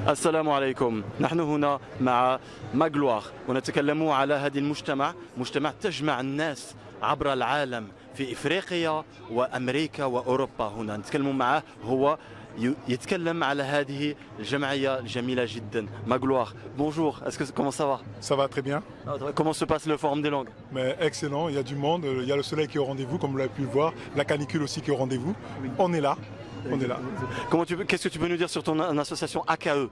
السلام عليكم. نحن هنا مع ماغلوار ونتكلم على هذه مجتمع تجمع الناس عبر العالم في إفريقيا وأمريكا وأوروبا. هنا نتكلم معه، هو يتكلم على هذه الجمعية الجميلة جدا. Magloire, bonjour, comment ça va? Ça va très bien. Comment se passe le forum des langues? Mais excellent, il y a du monde, il y a le soleil qui est au rendez-vous comme vous l'avez pu le voir, la canicule aussi qui est au rendez-vous. Oui. On est là. On est là. Qu'est-ce que tu peux nous dire sur ton association AKE?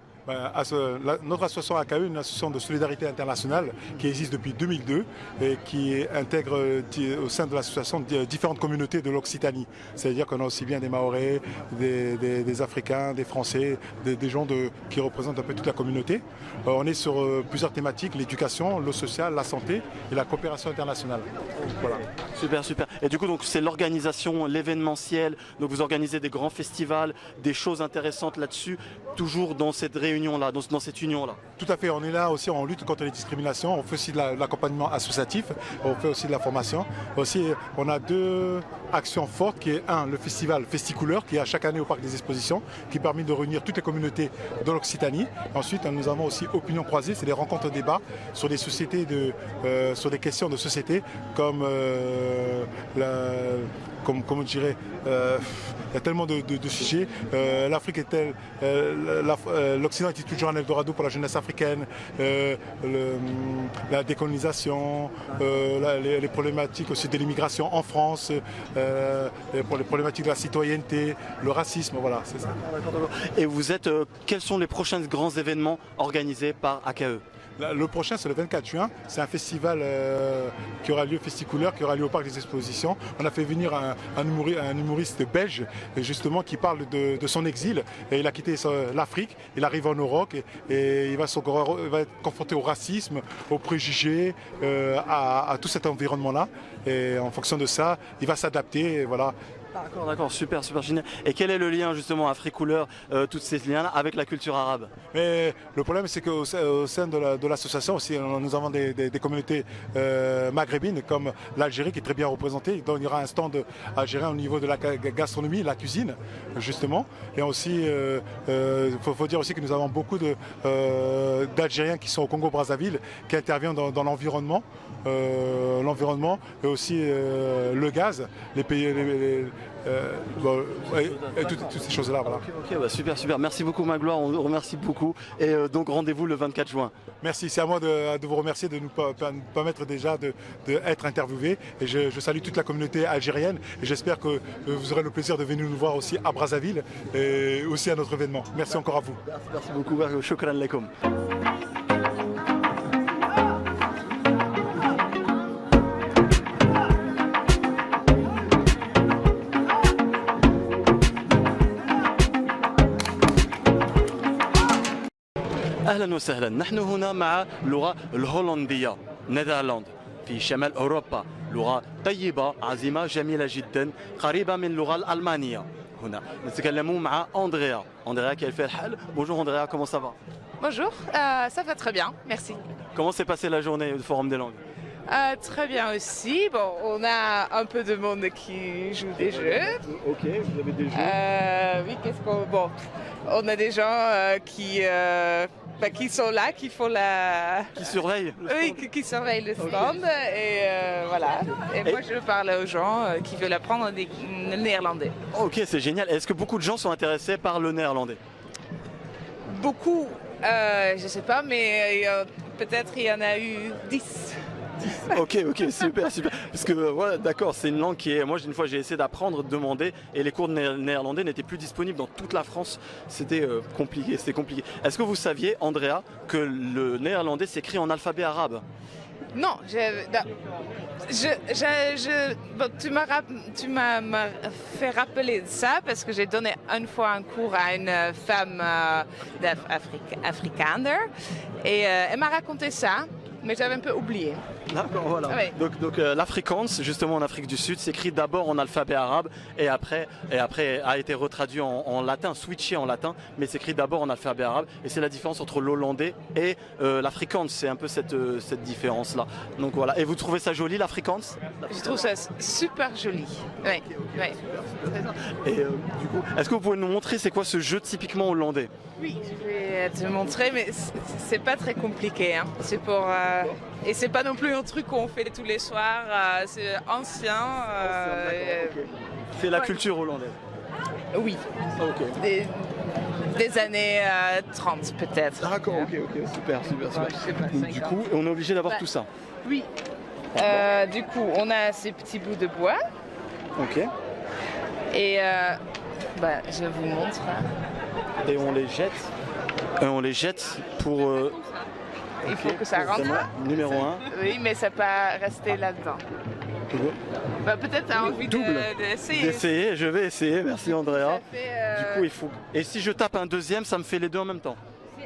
Notre association AKE est une association de solidarité internationale qui existe depuis 2002 et qui intègre au sein de l'association différentes communautés de l'Occitanie. C'est-à-dire qu'on a aussi bien des Mahorais, des Africains, des Français, des gens qui représentent un peu toute la communauté. On est sur plusieurs thématiques, l'éducation, l'eau sociale, la santé et la coopération internationale. Voilà. Super, super. Et du coup, c'est l'organisation, l'événementiel, donc vous organisez des grands festivals, des choses intéressantes là-dessus, toujours dans cette réunion-là, dans cette union-là. Tout à fait, on est là aussi, on lutte contre les discriminations, on fait aussi de l'accompagnement associatif, on fait aussi de la formation. Aussi, on a deux actions fortes, qui est le festival Festicouleur, qui est à chaque année au Parc des Expositions, qui permet de réunir toutes les communautés de l'Occitanie. Ensuite, nous avons aussi Opinion Croisée, c'est des rencontres débats sur des sociétés, sur des questions de société, comme comment je dirais, il y a tellement de sujets. L'Afrique est telle, l'Occident est toujours un Eldorado pour la jeunesse africaine, la décolonisation, les problématiques aussi de l'immigration en France, pour les problématiques de la citoyenneté, le racisme, voilà, c'est ça. Et quels sont les prochains grands événements organisés par AKE? Le prochain, c'est le 24 juin. C'est un festival qui aura lieu, Festicouleur, qui aura lieu au Parc des Expositions. On a fait venir un humoriste belge, justement, qui parle de son exil. Et il a quitté l'Afrique, il arrive en Europe et il va être confronté au racisme, aux préjugés, à tout cet environnement-là. Et en fonction de ça, il va s'adapter. Voilà. D'accord, super génial. Et quel est le lien justement Africouleur, tous ces liens-là avec la culture arabe? Mais le problème, c'est qu'au sein de l'association aussi, nous avons des communautés maghrébines comme l'Algérie qui est très bien représentée. Donc il y aura un stand algérien au niveau de la gastronomie, la cuisine justement. Et aussi, faut dire aussi que nous avons beaucoup d'Algériens qui sont au Congo-Brazzaville, qui interviennent dans l'environnement. Et aussi le gaz, les pays, toutes ces choses-là. Voilà. Ok, super. Merci beaucoup Magloire, on vous remercie beaucoup. Et donc rendez-vous le 24 juin. Merci, c'est à moi de vous remercier de nous permettre déjà d'être interviewés. Et je salue toute la communauté algérienne et j'espère que vous aurez le plaisir de venir nous voir aussi à Brazzaville et aussi à notre événement. Merci encore à vous. Merci beaucoup, shukran lakoum. أهلا وسهلا. نحن هنا مع اللغة الهولندية، نيذرلاند في شمال أوروبا. لغة طيبة، عظيمة، جميلة جدا، قريبة من اللغة الألمانية. هنا نتكلم مع أندريا كيف الحال؟ Bonjour Andrea, comment ça va? Bonjour, ça va très bien, merci. Comment s'est passée la journée du Forum des langues? Très bien aussi. Bon, on a un peu de monde qui joue des jeux. Ok, vous avez des jeux. Oui, bon, on a des gens qui sont là, qui font la... Qui surveillent le stand. Oui, qui surveillent le stand. Okay. Et voilà. Et moi, je parle aux gens qui veulent apprendre le néerlandais. Ok, c'est génial. Est-ce que beaucoup de gens sont intéressés par le néerlandais? Beaucoup. Je ne sais pas, mais peut-être il y en a eu 10. Ok, super. Parce que voilà, d'accord, c'est une langue qui est... Moi, une fois, j'ai essayé d'apprendre, de demander, et les cours de néerlandais n'étaient plus disponibles dans toute la France. C'était compliqué. Est-ce que vous saviez, Andrea, que le néerlandais s'écrit en alphabet arabe? Non, tu m'as fait rappeler ça parce que j'ai donné une fois un cours à une femme africaine et elle m'a raconté ça, mais j'avais un peu oublié. D'accord, voilà. Ouais. Donc l'Afrikaans, justement en Afrique du Sud, s'écrit d'abord en alphabet arabe et après a été retraduit en latin, switché en latin, mais s'écrit d'abord en alphabet arabe. Et c'est la différence entre l'hollandais et l'Afrikaans. C'est un peu cette différence-là. Donc voilà. Et vous trouvez ça joli, l'Afrikaans? Je trouve ça super joli. Ouais, ouais. Et du coup, est-ce que vous pouvez nous montrer c'est quoi ce jeu typiquement hollandais? Oui, je vais te montrer, mais c'est pas très compliqué. Hein. C'est pour et c'est pas non plus un truc qu'on fait tous les soirs. C'est ancien. C'est la ouais. culture hollandaise. Oui. Ok. Des années 30 peut-être. D'accord, ok, super. je sais pas, Donc, du coup, on est obligé d'avoir Ouais. tout ça. Oui. Du coup, on a ces petits bouts de bois Ok. et je vous montre. Et on les jette. Pour. Il faut que ça rentre. Numéro 1. Oui, mais ça peut pas rester là-dedans. Peut-être tu as envie d'essayer. D'essayer, je vais essayer, merci Andrea. Ça fait, Du coup, il faut. Et si je tape un deuxième, ça me fait les deux en même temps?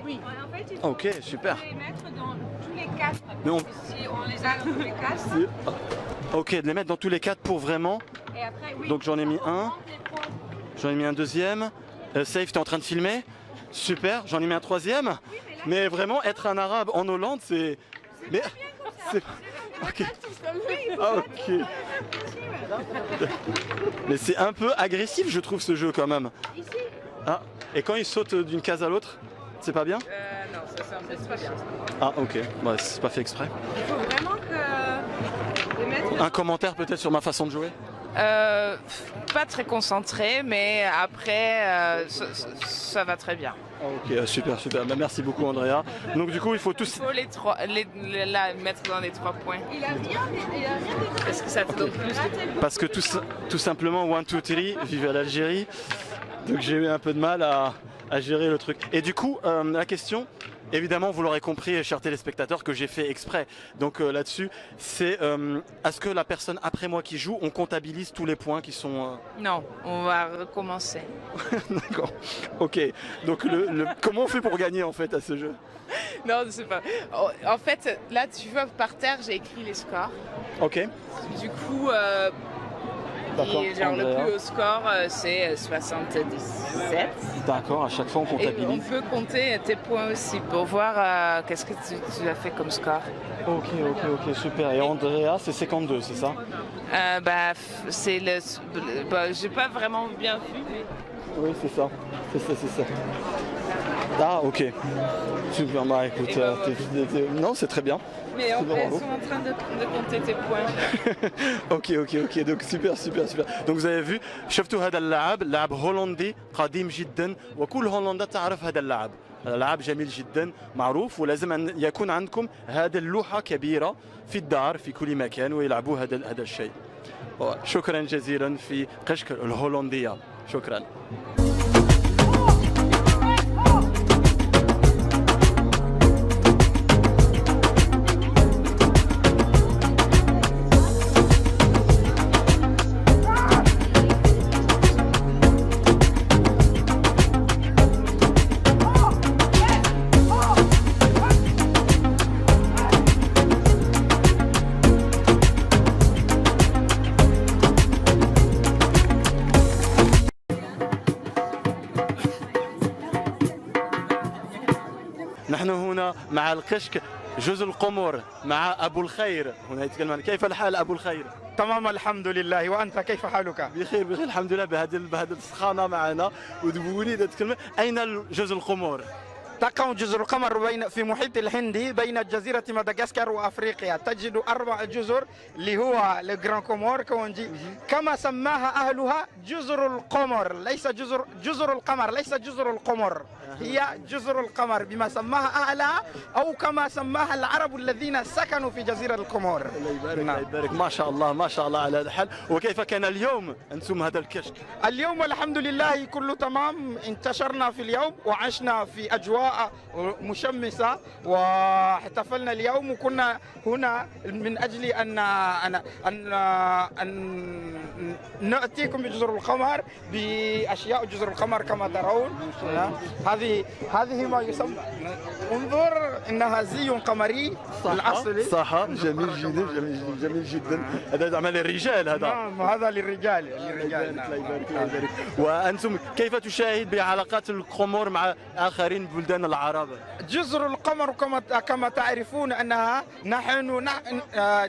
Oui. En fait, il faut Ok, super. les mettre dans tous les quatre. Mais on- Si on les a dans tous les quatre. Ok, de les mettre dans tous les quatre pour vraiment. Et après, oui, Donc j'en ai mis ça un. augmente les points. J'en ai mis un deuxième. Safe, t'es en train de filmer? Super, j'en ai mis un troisième. Mais vraiment, être un arabe en Hollande, c'est. Mais. C'est. Ok. Ah, ok. Mais c'est un peu agressif, je trouve, ce jeu quand même. Ah, et quand il saute d'une case à l'autre, c'est pas bien? Non, c'est pas bien. Ah, ok. Bah, c'est pas fait exprès. Il faut vraiment que les mettre. Un commentaire peut-être sur ma façon de jouer? Pas très concentré, mais après, ça va très bien. Ok, super. Bah, merci beaucoup, Andrea. Donc, du coup, il faut tous. Il faut la mettre dans les 3 points. Il a rien dit. Est-ce que ça te donne plus de... Parce que tout simplement, 1, 2, 3, vive à l'Algérie. Donc, j'ai eu un peu de mal à gérer le truc. Et du coup, la question. Évidemment, vous l'aurez compris, chers téléspectateurs, que j'ai fait exprès. Donc là-dessus, c'est est-ce que la personne après moi qui joue, on comptabilise tous les points qui sont... Non, on va recommencer. D'accord. Ok. Donc comment on fait pour gagner en fait à ce jeu? Non, je sais pas. En fait, là, tu vois, par terre, j'ai écrit les scores. Ok. Du coup, D'accord. et genre le Andrea. plus haut score, c'est 77. D'accord, à chaque fois on Et on comptabilise. peut compter tes points aussi pour voir qu'est-ce que tu as fait comme score. Ok, super. Et Andrea, c'est 52, c'est ça? C'est j'ai pas vraiment bien vu, mais... Oui, c'est ça. Ah, ok. Super, bah écoute, non, c'est très bien. Mais C'est elles bravo. sont en train de compter tes points. اوكي donc super. Donc vous avez vu شفتوا هذا اللاعب لاعب هولندي قديم جدا وكل هولندا تعرف هذا اللاعب. لاعب جميل جدا معروف ولازم ان يكون عندكم هذه اللوحة كبيرة في الدار في كل مكان ويلعبوا هذا الشيء. شكرا جزيلا في قشك الهولندية. شكرا. نحن هنا مع الكشك جزء القمر مع أبو الخير. هنا يتكلم عن كيف الحال أبو الخير؟ تمام الحمد لله، وأنت كيف حالك؟ بخير الحمد لله. بهذه السخانة معنا وتقولي تتكلم أين جزء القمر؟ تقع جزر القمر في محيط الهندي بين جزيرة مدغشقر وأفريقيا. تجد 4 جزر اللي هو الجران كومور كونجي، كما سماها أهلها جزر القمر، ليس جزر القمر، ليس جزر القمر، هي جزر القمر بما سماها أهلها أو كما سماها العرب الذين سكنوا في جزيرة القمر. الله يبارك ما شاء الله على هذا الحال. وكيف كان اليوم أنتم هذا الكشك؟ اليوم الحمد لله كله تمام، انتشرنا في اليوم وعشنا في أجواء الأضواء مشمسة، واحتفلنا اليوم وكنا هنا من أجل أن نأتيكم بجزر القمر بأشياء جزر القمر كما ترون. هذه ما يسمى، انظر إنها زي قمري الأصلي. صح، جميل جدا، جميل جدا. هذا عمل الرجال هذا. نعم، هذا للرجال. الله يبارك، الله يبارك. وأنتم كيف تشاهد بعلاقات القمور مع آخرين بلدان العرب؟ جزر القمر كما تعرفون أنها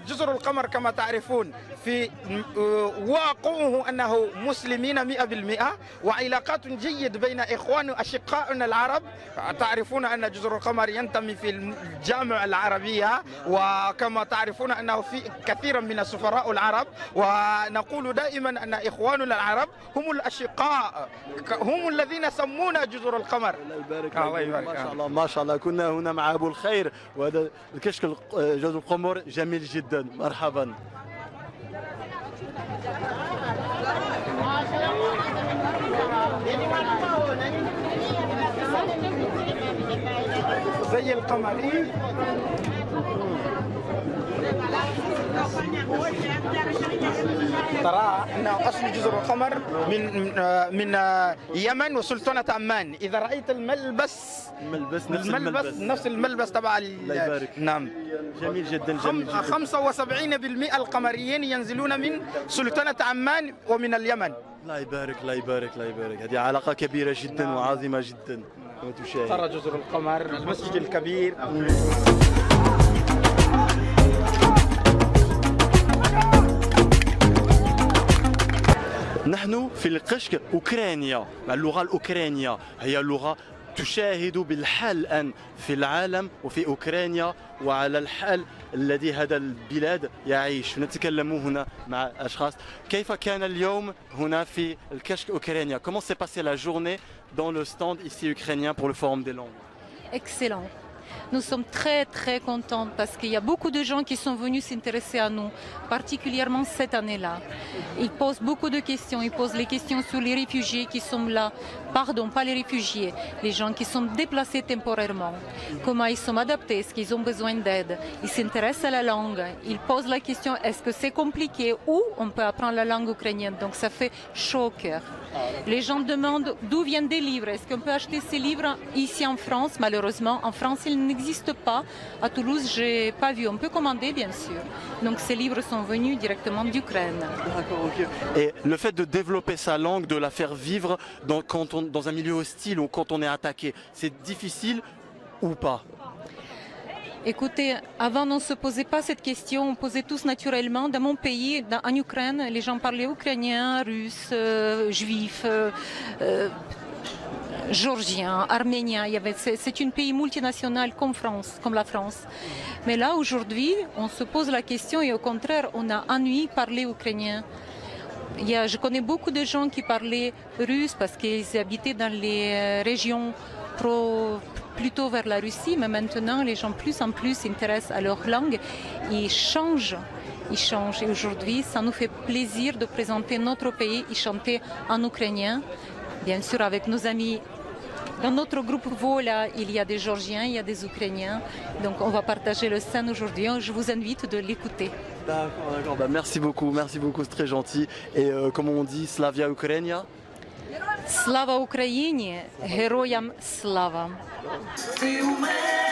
جزر القمر كما تعرفون في واقعه أنه مسلمين 100%، وعلاقات جيد بين إخوان أشقائنا العرب. تعرفون أن جزر القمر ينتمي في الجامعة العربية، وكما تعرفون أنه في كثيرا من السفراء العرب، ونقول دائما أن إخواننا العرب هم الأشقاء، هم الذين سمونا جزر القمر. الله يبارك، الله يبارك. ما شاء الله، ما شاء الله. كنا هنا مع أبو الخير، وهذا الكشك جزر القمر جميل جدا. مرحبا. زي القمر. ترى أن أصل جزر القمر من يمن وسلطنة عمان. إذا رأيت الملبس نفس الملبس تبع. نعم، جميل جدا، جميل جدا. 75% القمريين ينزلون من سلطنة عمان ومن اليمن. الله يبارك، الله يبارك، الله يبارك. هذه علاقة كبيرة جدا وعظيمة جدا. ترى جزر القمر، المسجد الكبير. نحن في القشك أوكرانيا. اللغة الأوكرانية هي لغة تشاهد بالحال الآن في العالم وفي أوكرانيا، وعلى الحال الذي هذا البلاد يعيش. نتكلم هنا مع أشخاص. كيف كان اليوم هنا في الكشك أوكرانيا؟ Comment s'est passée la journée dans le stand ici ukrainien pour le Forum des langues? Excellent. Nous sommes très très contents parce qu'il y a beaucoup de gens qui sont venus s'intéresser à nous, particulièrement cette année-là. Ils posent beaucoup de questions, ils posent les questions sur les réfugiés qui sont là, pardon, pas les réfugiés, les gens qui sont déplacés temporairement, comment ils sont adaptés, est-ce qu'ils ont besoin d'aide, ils s'intéressent à la langue, ils posent la question est-ce que c'est compliqué ou on peut apprendre la langue ukrainienne, donc ça fait chaud au cœur. Les gens demandent d'où viennent des livres, est-ce qu'on peut acheter ces livres ici en France? Malheureusement, en France, ils n'existe pas. À Toulouse, je n'ai pas vu. On peut commander, bien sûr. Donc ces livres sont venus directement d'Ukraine. D'accord, ok. Et le fait de développer sa langue, de la faire vivre dans un milieu hostile ou quand on est attaqué, c'est difficile ou pas? Écoutez, avant on ne se posait pas cette question, on posait tous naturellement. Dans mon pays, en Ukraine, les gens parlaient ukrainien, russe, juif, géorgien, arménien. C'est un pays multinational comme la France. Mais là, aujourd'hui, on se pose la question et au contraire, on a ennui parler ukrainien. Je connais beaucoup de gens qui parlaient russe parce qu'ils habitaient dans les régions plutôt vers la Russie, mais maintenant les gens plus en plus s'intéressent à leur langue, ils changent. Et aujourd'hui, ça nous fait plaisir de présenter notre pays et chanter en ukrainien, bien sûr avec nos amis. Dans notre groupe Vola, il y a des Géorgiens, il y a des Ukrainiens, donc on va partager le scène aujourd'hui, je vous invite de l'écouter. D'accord, d'accord. Bah, merci beaucoup, c'est très gentil. Et comme on dit, Slavia Ukrainia? Слава Україні! Героям слава! Ти у мене